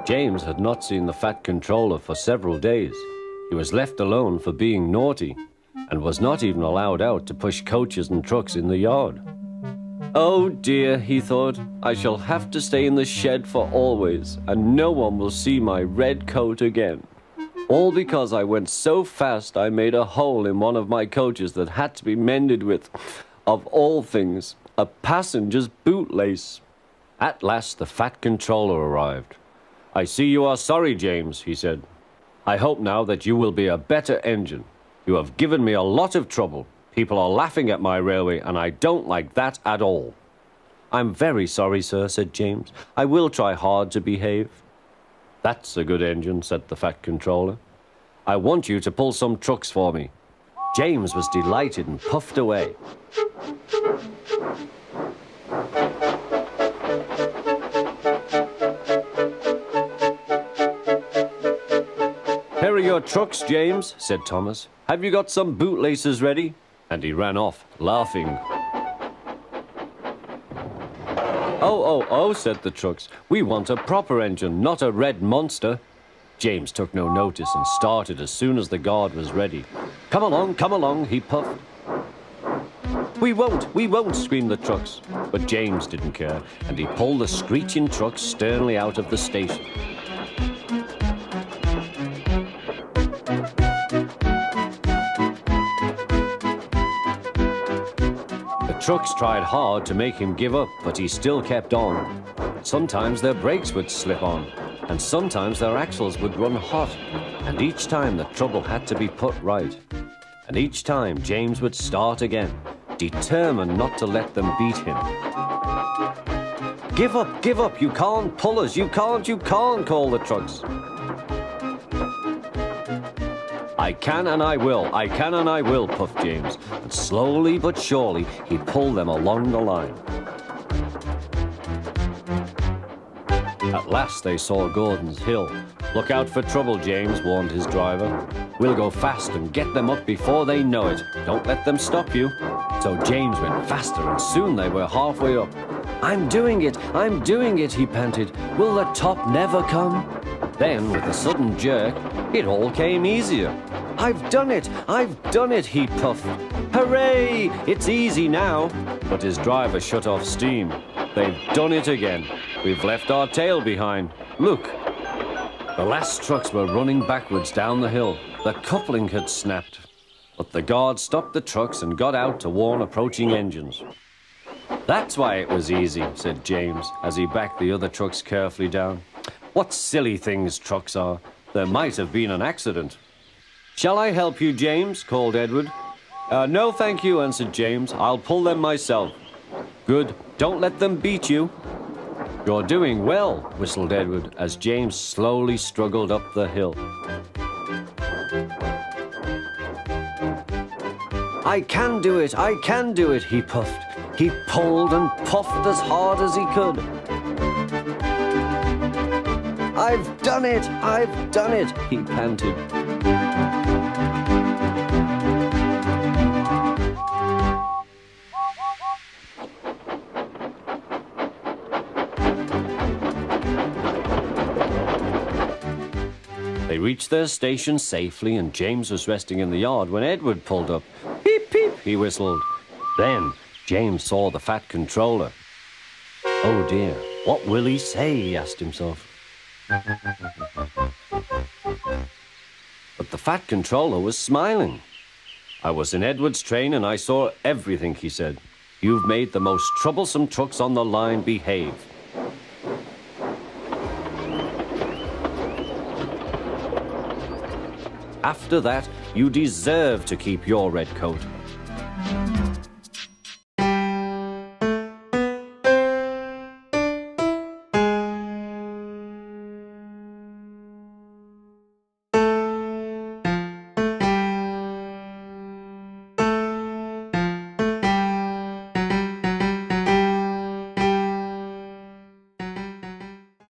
James had not seen the Fat Controller for several days. He was left alone for being naughty and was not even allowed out to push coaches and trucks in the yard. Oh dear, he thought, I shall have to stay in the shed for always, and no one will see my red coat again. All because I went so fast I made a hole in one of my coaches that had to be mended with, of all things, a passenger's bootlace. At last the Fat Controller arrived. I see you are sorry, James, he said. I hope now that you will be a better engine. You have given me a lot of trouble. People are laughing at my railway, and I don't like that at all. I'm very sorry, sir, said James. I will try hard to behave. That's a good engine, said the Fat Controller. I want you to pull some trucks for me. James was delighted and puffed away. Here are your trucks, James, said Thomas. Have you got some bootlaces ready? And he ran off, laughing. Oh, said the trucks. We want a proper engine, not a red monster. James took no notice and started as soon as the guard was ready. Come along, he puffed. We won't, screamed the trucks. But James didn't care, and he pulled the screeching trucks sternly out of the station. The trucks tried hard to make him give up, but he still kept on. Sometimes their brakes would slip on, and sometimes their axles would run hot, and each time the trouble had to be put right. And each time James would start again, determined not to let them beat him. Give up, you can't pull us, you can't, called the trucks. I can and I will, puffed James, and slowly but surely he pulled them along the line. At last they saw Gordon's Hill. Look out for trouble, James, warned his driver. We'll go fast and get them up before they know it. Don't let them stop you. So James went faster, and soon they were halfway up. I'm doing it, he panted. Will the top never come? Then, with a sudden jerk, it all came easier. I've done it, he puffed. Hooray! It's easy now. But his driver shut off steam. They've done it again. We've left our tail behind. Look. The last trucks were running backwards down the hill. The coupling had snapped. But the guard stopped the trucks and got out to warn approaching engines. That's why it was easy, said James, as he backed the other trucks carefully down. What silly things trucks are. There might have been an accident. Shall I help you, James? Called Edward. No, thank you, answered James. I'll pull them myself. Good. Don't let them beat you. You're doing well, whistled Edward, as James slowly struggled up the hill. I can do it, he puffed. He pulled and puffed as hard as he could. I've done it, he panted. They reached their station safely, and James was resting in the yard when Edward pulled up. Peep, peep, he whistled. Then James saw the Fat Controller. Oh dear, what will he say, he asked himself. But the Fat Controller was smiling. I was in Edward's train and I saw everything, he said. You've made the most troublesome trucks on the line behave. After that, you deserve to keep your red coat.